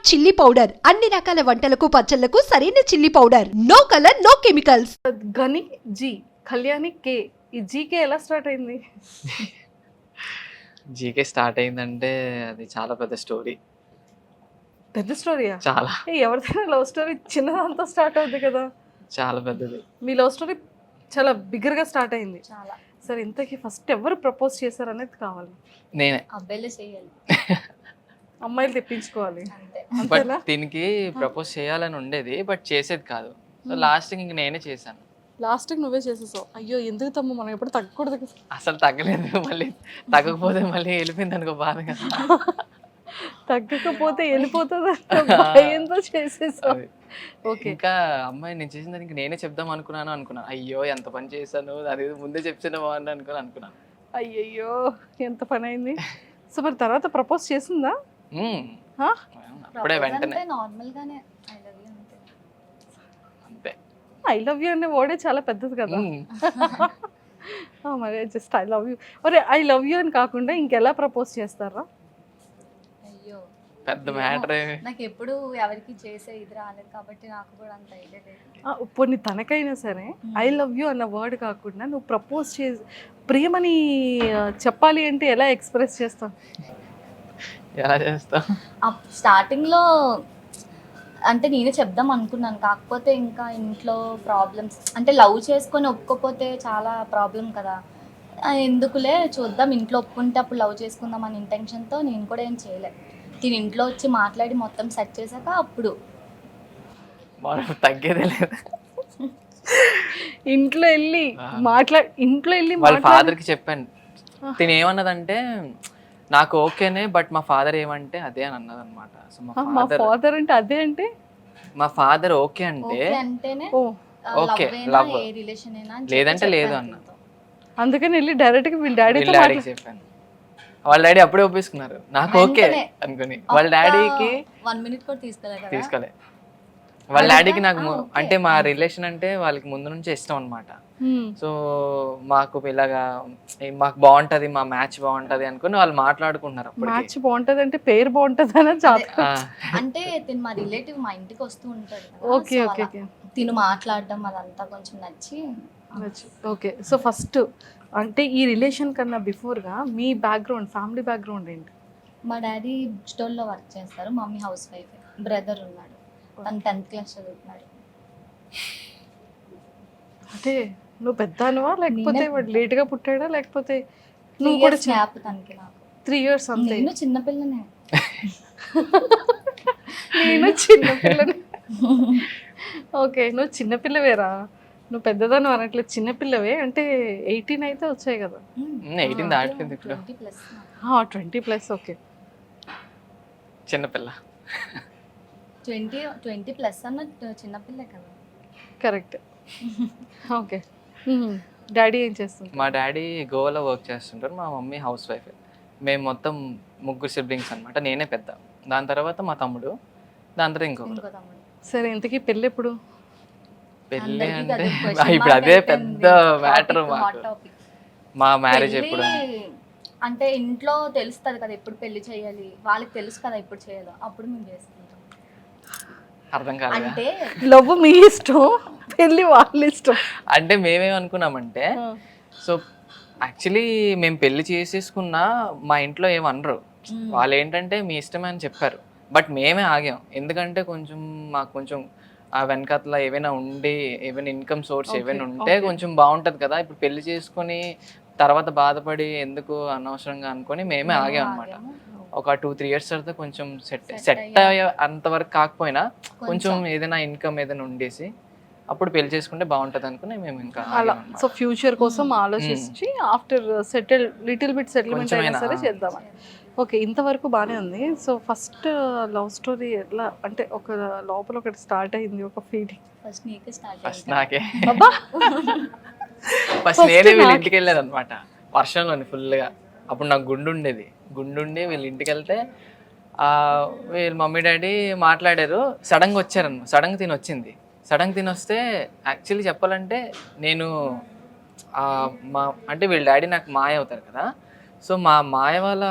Chilli powder అన్ని రకాల వంటలకు పచ్చళ్లకు సరైన chilli powder. No colour no chemicals. Gani ji, Kalyani కే. ఈ జీకే ఎలా స్టార్ట్ అయింది? జీకే స్టార్ట్ అయిందంటే అది చాలా పెద్ద స్టోరీ. పెద్ద స్టోరీయా? చాలా ఎవరిదైనా లవ్ స్టోరీ చిన్నదంతా స్టార్ట్ అవుతుంది కదా. చాలా పెద్దది. మీ లవ్ స్టోరీ చాలా బిగ్గరగా స్టార్ట్ అయింది. చాలా. సరే, ఇంతకీ ఫస్ట్ ఎవరు ప్రపోజ్ చేశారు అనేది కావాలి. నేనే. అబ్బాయిలే చేయాలి అమ్మాయిలు తెప్పించుకోవాలి అంతే. బట్ అంతేనా? దీనికి ప్రపోజ్ చేయాలని ఉండేది, బట్ చేసేది కాదు. సో లాస్ట్ ఇంక నేనే చేశాను. లాస్ట్కి నువ్వే చేసేసావు. అయ్యో ఎందుకు తమ్ము, మనం ఎప్పుడు తగ్గకూడదు కదా. అసలు తగ్గలేదు. మళ్ళీ తగ్గకపోతే మళ్ళీ వెళ్ళిపోయింది అనుకో బాధగా. తగ్గకపోతే వెళ్ళిపోతుంది భయంతో చేసేసావు. అది. ఓకే. ఇంకా అమ్మాయి నేను చేసిన దానికి నేనే చెప్దాం అనుకున్నాను. అయ్యో ఎంత పని చేశాను, అది ముందే చెప్తే బాగుంది అనుకున్నాను. అయ్యయ్యో ఎంత పని అయింది. సో మరి తర్వాత ప్రపోజ్ చేసిందా? హా? అప్పుడే వెంటనే నార్మల్ గానే ఐ లవ్ యూ అంతే. అంతే. ఐ లవ్ యూ అనే వర్డే చాలా పెద్దది కదా. మరి జస్ట్ ఐ లవ్ యూ. ఒరే ఐ లవ్ యూ అని కాకుండా ఇంకెలా ప్రపోజ్ చేస్తారా? అయ్యో పెద్ద మ్యాటర్. నాకు ఎప్పుడు ఎవరికి చేసే ఇది రాలేదు కాబట్టి నాకు కూడా అంత ఐడియా లేదు. పోనీ తనకైనా సరే ఐ లవ్ యూ అన్న వర్డ్ కాకుండా నువ్వు ప్రపోజ్ చేసి ప్రేమని చెప్పాలి అంటే ఎలా ఎక్స్ప్రెస్ చేస్తావు? ఎలా చేస్తాం? స్టార్టింగ్లో అంటే నేనే చెప్దాం అనుకున్నాను, కాకపోతే ఇంకా ఇంట్లో ప్రాబ్లమ్స్, అంటే లవ్ చేసుకొని ఒప్పుకోపోతే చాలా ప్రాబ్లం కదా. ఎందుకులే చూద్దాం, ఇంట్లో ఒప్పుకుంటే అప్పుడు లవ్ చేసుకుందాం అనే ఇంటెన్షన్తో నేను కూడా ఏం చేయలేదు. దీని ఇంట్లో వచ్చి మాట్లాడి మొత్తం సెట్ చేశాక అప్పుడు తగ్గేదే లేదు. ఇంట్లో వెళ్ళి వాళ్ళ ఫాదర్కి చెప్పాను. తిని ఏమన్నదంటే నాకు ఓకేనే, బట్ మా ఫాదర్ ఏమంటే అదే అని అన్నది అనమాట. సో మా ఫాదర్ అంటే అదే అంటే మా ఫాదర్ ఓకే అంటే ఓకే అంటేనే ఓకే, లవ్ లవ్, ఏ రిలేషన్ అయినా అని లేదంటే చెప్పి లేదు చెప్పాను అన్న. దీంతో. అందుకని వెళ్ళి డైరెక్ట్గా వీళ్ళ డాడీతో డాడీకి చెప్పాను. వాళ్ళ డాడీ అప్పుడే ఒప్పేసుకున్నారు నాకు ఓకే వెంటనే. అనుకుని. వాళ్ళ డాడీకి 1 minute కూడా తీసుకోలేదు కదా. తీసుకోలే. వాళ్ళ డాడీకి నాకు ఓకే. అంటే మా రిలేషన్ అంటే వాళ్ళకి ముందు నుంచి ఇష్టం అనమాట. సో మాకు ఇలాగా మాకు బాగుంటది, మా మ్యాచ్ బాగుంటది అనుకుని వాళ్ళు మాట్లాడుకుంటున్నారు అప్పటికి. మ్యాచ్ బాగుంటది అంటే పేరు బాగుంటది అని ఆ, అంటే తిను మా రిలేటివ్ మా ఇంటికి వస్తూ ఉంటాడు కదా. ఓకే సో ఓకే అలా ఓకే తిను మాట్లాడడం అదంతా కొంచెం నచ్చి ఓకే. సో ఫస్ట్ అంటే ఈ రిలేషన్ కన్నా బిఫోర్గా మీ బ్యాక్గ్రౌండ్, ఫ్యామిలీ బ్యాక్గ్రౌండ్ ఏంటి? మా డాడీ బుక్ స్టోర్లో వర్క్ చేస్తారు, మమ్మీ హౌస్ వైఫ్. బ్రదర్ ఉన్నాడు, తను 10th class చదువుతున్నాడు. అంటే నువ్వు పెద్దనువా లేకపోతే నేనే వాడు లేట్గా పుట్టాడా లేకపోతే 3 నువ్వు కూడా years గ్యాప్ తనకి నాకు. 3 years అంతే? నేను చిన్నపిల్లనే. నేను చిన్నపిల్లని. ఓకే, నువ్వు చిన్నపిల్లవేరా, నువ్వు పెద్దదాన్ని అనట్లేదు, చిన్నపిల్లవే. అంటే 18 అయితే వచ్చాయి కదా. 18 దాటిపోయింది ఇప్పుడు. 20+ 20+. ఓకే, చిన్నపిల్ల. 20+ అన్న చిన్నపిల్లే కదా. కరెక్ట్. ఓకే. డాడీ ఏం చేస్తుంది? మా డాడీ గోవాలో వర్క్ చేస్తుంటారు, మా మమ్మీ హౌస్ వైఫ్. మేము మొత్తం 3 siblings అనమాట. నేనే పెద్ద, దాని తర్వాత మా తమ్ముడు, దాని తర్వాత ఇంకో ఇంకొకరు. తమ్ముడు. సరే, ఇంతకీ పెళ్ళి ఎప్పుడు? పెళ్ళి అందరికీ అంటే అదే question ఇప్పుడు mark అదే అయిపోయింది. పెద్ద మ్యాటర్ Hot మాకు. topic. మా మ్యారేజ్ పెళ్ళి ఎప్పుడు అంటే ఇంట్లో తెలుస్తుంది కదా ఎప్పుడు పెళ్లి చేయాలి, వాళ్ళకి తెలుసు కదా ఎప్పుడు చేయాలో, అప్పుడు మేము చేసుకుంటాం. అర్థం కాలేదా? అంటే లవ్ మీ ఇష్టం, పెళ్ళి వాళ్ళ ఇష్టం. అంటే మేమేమనుకున్నామంటే, సో యాక్చువల్లీ మేము పెళ్లి చేసేసుకున్నా మా ఇంట్లో ఏమనరు. వాళ్ళు ఏంటంటే మీ ఇష్టమే అని చెప్పారు. బట్ మేమే ఆగాం, ఎందుకంటే మాకు కొంచెం ఆ వెనకాతల ఏవైనా ఉండి, ఏమైనా ఇన్కమ్ సోర్స్ ఏమైనా ఉంటే కొంచెం బాగుంటది కదా. ఇప్పుడు పెళ్లి చేసుకుని తర్వాత బాధపడి ఎందుకు అనవసరంగా అనుకొని మేమే ఆగాం అనమాట. ఒక 2-3 years తర్వాత కొంచెం సెట్ అయ్యే అంతవరకు కాకపోయినా కొంచెం ఏదైనా ఇన్కమ్ ఏదైనా ఉండేసి అప్పుడు పెళ్లి చేసుకుంటే బాగుంటది అనుకుని మేము ఇంకా అలా. సో ఫ్యూచర్ కోసం ఆలోచించి ఆఫ్టర్ లిటిల్ బిట్ సెటిల్మెంట్ అయినా సరే చేద్దామని. ఓకే, ఇంతవరకు బాగానే ఉంది. సో ఫస్ట్ లవ్ స్టోరీ ఎట్లా అంటే ఒక లోపల ఒకటి స్టార్ట్ అయింది, ఒక ఫీలింగ్? ఫస్ట్ నీకే స్టార్ట్ ఫస్ట్ నాకే. అబ్బా, ఫస్ట్ నేనే వీళ్ళ ఇంటికి వెళ్ళేది అనమాట, వర్షంలోని ఫుల్గా. అప్పుడు నాకు గుండుండి వీళ్ళ ఇంటికి వెళ్తే వీళ్ళ మమ్మీ డాడీ మాట్లాడారు. సడన్గా వచ్చారన్న, సడన్గా తినొస్తే యాక్చువల్లీ చెప్పాలంటే నేను అంటే వీళ్ళ డాడీ నాకు మాయ అవుతారు కదా. సో మా మాయ వాళ్ళ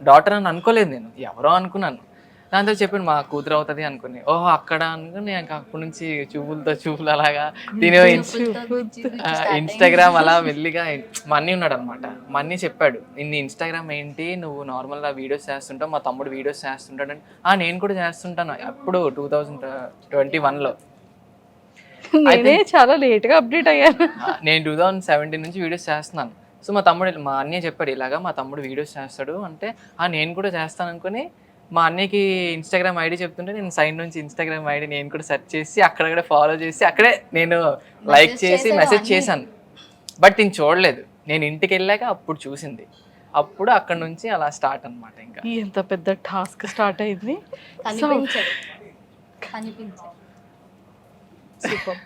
డాటర్ అని అనుకోలేదు నేను, ఎవరో అనుకున్నాను. దాంతో చెప్పాను మా కూతురు అవుతుంది అనుకుని. ఓహో అక్కడ అనుకుని ఇంకా అప్పటి నుంచి చూపులు అలాగా తినే ఇన్స్టాగ్రామ్ అలా మెల్లిగా మా అన్నీ ఉన్నాడు అనమాట. మా అన్నీ చెప్పాడు ఇన్ని ఇన్స్టాగ్రామ్ ఏంటి నువ్వు నార్మల్గా వీడియోస్ చేస్తుంటావు, మా తమ్ముడు వీడియోస్ చేస్తుంటాడు అని. నేను కూడా చేస్తుంటాను అప్పుడు 2021లో. నేనే చాలా లేట్గా అప్డేట్ అయ్యాను. నేను 2017 నుంచి వీడియోస్ చేస్తున్నాను. సో మా అన్నయ్య చెప్పాడు ఇలాగా మా తమ్ముడు వీడియోస్ చేస్తాడు అంటే నేను కూడా చేస్తాను అనుకుని మా అన్నయ్యకి ఇన్స్టాగ్రామ్ ఐడి చెప్తుంటే నేను సైడ్ నుంచి ఇన్స్టాగ్రామ్ ఐడి నేను కూడా సెర్చ్ చేసి అక్కడక్కడ ఫాలో చేసి అక్కడే నేను లైక్ చేసి మెసేజ్ చేశాను. బట్ నేను చూడలేదు, నేను ఇంటికి వెళ్ళాక అప్పుడు చూసింది. అప్పుడు అక్కడ నుంచి అలా స్టార్ట్ అనమాట. ఇంకా ఎంత పెద్ద టాస్క్ స్టార్ట్ అయింది. సూపర్.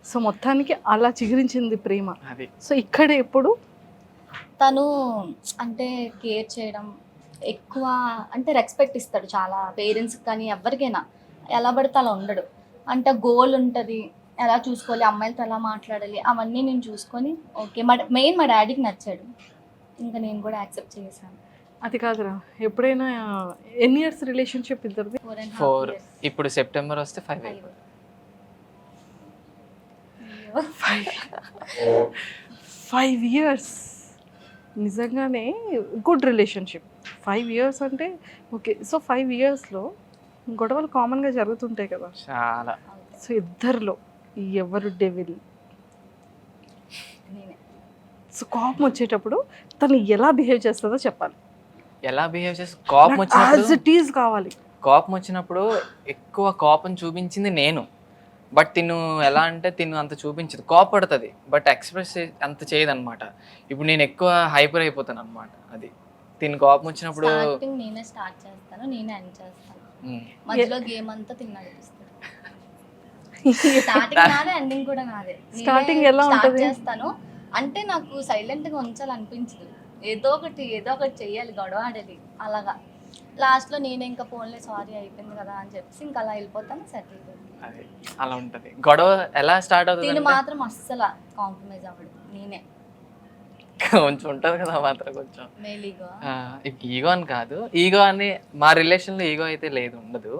సో మొత్తానికి అలా చిగురించింది ప్రేమ. అది సో ఇక్కడ ఎప్పుడు తను అంటే కేర్ చేయడం ఎక్కువ, అంటే రెస్పెక్ట్ ఇస్తాడు చాలా పేరెంట్స్కి కానీ ఎవరికైనా. ఎలా పడితే అలా ఉండడు. అంటే గోల్ ఉంటుంది, ఎలా చూసుకోవాలి, అమ్మాయిలతో ఎలా మాట్లాడాలి, అవన్నీ నేను చూసుకొని ఓకే మెయిన్ మా డాడీకి నచ్చాడు, ఇంకా నేను కూడా యాక్సెప్ట్ చేశాను. అది కాదురా, ఎప్పుడైనా ఎన్ని ఇయర్స్ రిలేషన్షిప్ ఇద్దరిది? 4. ఇప్పుడు సెప్టెంబర్ వస్తే 5 అయిపోతుంది. 5 ఇయర్స్ నిజంగానే గుడ్ రిలేషన్షిప్. 5 ఇయర్స్ అంటే ఓకే. సో 5 ఇయర్స్లో గొడవలు కామన్గా జరుగుతుంటాయి కదా చాలా. సో ఇద్దరిలో ఎవరు డెవిల్? నేనే. సో కోపం వచ్చేటప్పుడు తను ఎలా బిహేవ్ చేస్తుందో చెప్పాలి. ఎలా బిహేవ్ చేసి కోపం వచ్చినప్పుడు యాజ్ ఇట్ ఈజ్ కావాలి. కోపం వచ్చినప్పుడు ఎక్కువ కోపం చూపించింది నేను. బట్ తిను ఎలా అంటే తిను అంత చూపించదు, కోపడుతుంది బట్ ఎక్స్ప్రెస్ అంత చేయదు అనమాట. ఇప్పుడు నేను ఎక్కువ హైపర్ అయిపోతాను అనమాట. అది తిను కోపం వచ్చినప్పుడు స్టార్టింగ్ నేనే స్టార్ట్ చేస్తాను, నేనే ఎండ్ చేస్తాను. మధ్యలో గేమ్ అంతా తిని నడిపిస్తాను. స్టార్టింగ్ నాదే, ఎండింగ్ కూడా నాదే. Starting ఎలా స్టార్ట్ ఉంటది? చేస్తాను అంటే నాకు సైలెంట్ గా ఉంచాలనిపించదు. ఏదో ఒకటి చెయ్యాలి, గొడవ ఆడాలి. అలాగా లాస్ట్ లో నేనే ఇంకా ఫోన్లే సారీ అయిపోయింది కదా అని చెప్పి ఇంకా అలా వెళ్ళిపోతాను, సెటిల్ అయిపోయింది. అది అలా ఉంటది. గొడవ ఎలా స్టార్ట్ అవుతుంది నేను అంటే మాత్రం అస్సలు కాంప్రమైజ్ అవ్వడు. నేనే కొంచెం ఉంటది కదా మాత్రం కొంచెం మేలీగా. ఈగో అని కాదు, ఈగో అని మా రిలేషన్లో ఈగో అయితే లేదు, ఉండదు.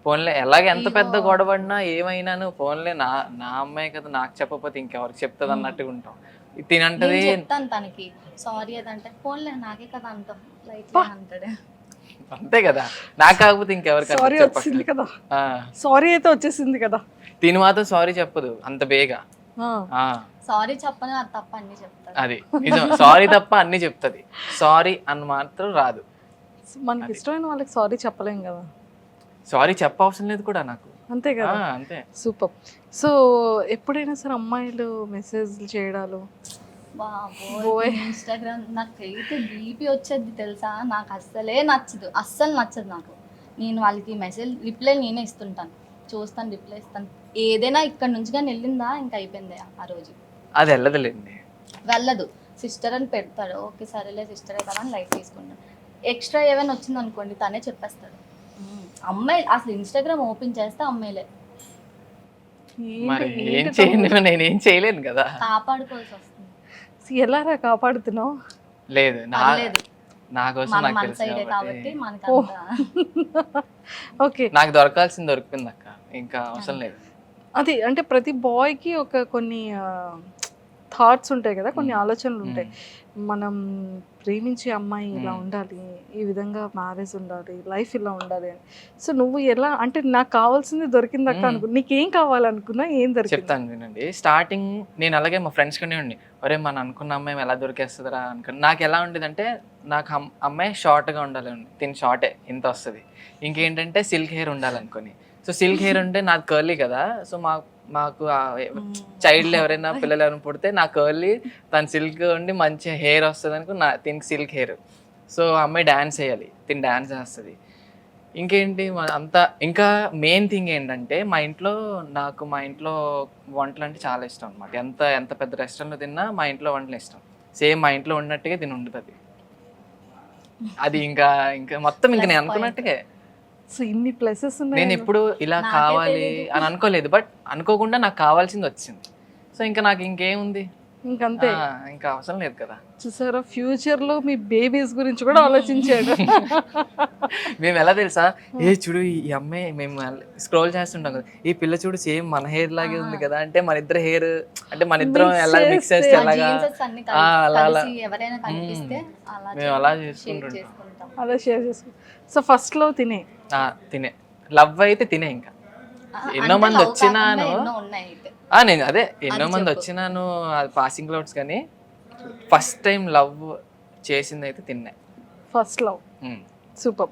ఫోన్లే ఎలాగ ఎంత పెద్ద గొడవడినా ఏమైనాను ఫోన్లే నా అమ్మాయి కదా నాకు చెప్పకపోతే ఇంకెవరికి చెప్తుంది అన్నట్టుగా ఉంటాం. తినంటది నేను చెప్తాను తనకి సారీ అదంటే ఫోన్లే నాకే కదా అంటాం, లైట్ అంటాడు. అంతే కదా, నాకు కాకపోతే ఇంకెవరికి సారీ వచ్చింది కదా, ఆ, సారీ అయితే వచ్చేసింది కదా. తిని మాత్రం సారీ చెప్పదు అంత బేగా. ఆ, సారీ చెప్పని అది తప్ప అన్ని చెప్తాడు. అది నిజం, సారీ తప్ప అన్ని చెప్తుంది, సారీ అని మాత్రం రాదు. మనకి ఇష్టమైన వాళ్ళకి సారీ చెప్పలేం కదా. సారీ చెప్పవసరం లేదు కూడా నాకు. అంతే కదా. అంతే. సూపర్. సో ఎప్పుడైనా సరే అమ్మాయిలు మెసేజ్లు చేయడాలు, బాబోయ్ ఇన్స్టాగ్రామ్ నాకు అయితే బీపీ వచ్చేది తెలుసా. నాకు అస్సలు నచ్చదు నాకు. నేను వాళ్ళకి మెసేజ్ రిప్లై నేనే ఇస్తుంటాను, చూస్తాను, రిప్లై ఇస్తాను. ఏదైనా ఇక్కడ నుంచి కానీ వెళ్ళిందా ఇంకా అయిపోయింది ఆ రోజు. అది వెళ్ళదులేండి, వెళ్ళదు. సిస్టర్ అని పెడతాడు, ఓకే సరేలే సిస్టర్ కదా అని లైట్ తీసుకుంటాను. ఎక్స్ట్రా ఏమైనా వచ్చింది అనుకోండి తనే చెప్పేస్తాడు. అమ్మాయి అసలు ఇన్స్టాగ్రామ్ ఓపెన్ చేస్తే అమ్మాయిలే. మరి ఏం చేయండి, నేనేం చేయలేను కదా. కాపాడుకోవాల్సి వస్తుంది. ఎలారా కాపాడుతున్నావు? లేదు పర్లేదు. నా కోసం మన నాకు మన తెలుసు సైడే కాబట్టి. కాబట్టి మనకి ఓకే. నాకు దొరకాల్సింది దొరికింది అక్క, ఇంకా అవసరం లేదు. అది అంటే ప్రతి బాయ్కి కొన్ని థాట్స్ ఉంటాయి కదా, కొన్ని ఆలోచనలు ఉంటాయి. మనం ప్రేమించే అమ్మాయి ఇలా ఉండాలి, ఈ విధంగా మ్యారేజ్ ఉండాలి, లైఫ్ ఇలా ఉండాలి అని. సో నువ్వు ఎలా అంటే నాకు కావాల్సింది దొరికిందక్క అనుకో, నీకేం కావాలనుకున్నా ఏం దొరికింది? చెప్తాను వినండి. స్టార్టింగ్ నేను అలాగే మా ఫ్రెండ్స్ కంటే ఉండి ఒరే మనం అనుకున్న అమ్మాయి ఎలా దొరికేస్తుందిరా అనుకుని. నాకు ఎలా ఉండేదంటే నాకు అమ్మాయి షార్ట్గా ఉండాలి, తిని షార్టే ఇంత వస్తుంది. ఇంకేంటంటే సిల్క్ హెయిర్ ఉండాలనుకొని. సో సిల్క్ హెయిర్ ఉంటే నాకు కర్లీ కదా. సో మాకు చైల్డ్ ఎవరైనా పిల్లలు ఎవరైనా పుడితే నా కర్లీ తను సిల్క్ ఉండి మంచి హెయిర్ వస్తుంది అనుకో, తినికి సిల్క్ హెయిర్. సో అమ్మాయి డ్యాన్స్ వేయాలి, తిని డ్యాన్స్ వేస్తుంది. ఇంకేంటి అంతా. ఇంకా మెయిన్ థింగ్ ఏంటంటే మా ఇంట్లో వంటలు అంటే చాలా ఇష్టం అనమాట. ఎంత పెద్ద రెస్టారెంట్లో తిన్నా మా ఇంట్లో వంటలు ఇష్టం. సేమ్ మా ఇంట్లో ఉన్నట్టుగా తిని ఉంటుంది. అది ఇంకా మొత్తం ఇంకా నేను అనుకున్నట్టుగా. సో ఇన్ని ప్లసెస్ ఉన్నాయి. నేను ఎప్పుడు ఇలా కావాలి అని అనుకోలేదు, బట్ అనుకోకుండా నాకు కావాల్సింది వచ్చింది. సో ఇంకా నాకు ఇంకేముంది, ఇంకంతే. ఇంకా అవసరం లేదు కదా. చూసారా, ఫ్యూచర్ లో మీ బేబీస్ గురించి కూడా ఆలోచించాడు. మేము ఎలా తెలుసా, ఏ చూడు ఈ అమ్మాయి, మేము స్క్రోల్ చేస్తుంటాం కదా, ఈ పిల్ల చూడు సేమ్ మన హెయిర్ లాగే ఉంది కదా, అంటే మన ఇద్దరు హెయిర్, అంటే మన ఇద్దరం Mix ఎలా మిక్స్ చేస్తే చేస్తే ఎలాగా, జీన్సెస్ అన్ని అలా అలా కలిసి ఎవరైనా కనిపిస్తే అలా మేము అలా షేర్ చేసుకుంటుంటాం. చేసుకుంటాం. అలా షేర్ చేసుకో. సో ఫస్ట్ లో తినే తినే లవ్ అయితే తినే. ఇంకా ఎన్నో అంటే మంది love వచ్చినాను, కాకుండా ఎన్నో ఉన్నాయి అయితే. నేను అదే ఎన్నో మంది వచ్చినాను, అది పాసింగ్ క్లౌడ్స్, కానీ ఫస్ట్ టైం లవ్ చేసింది అయితే తిన్నే. First love. సూపర్.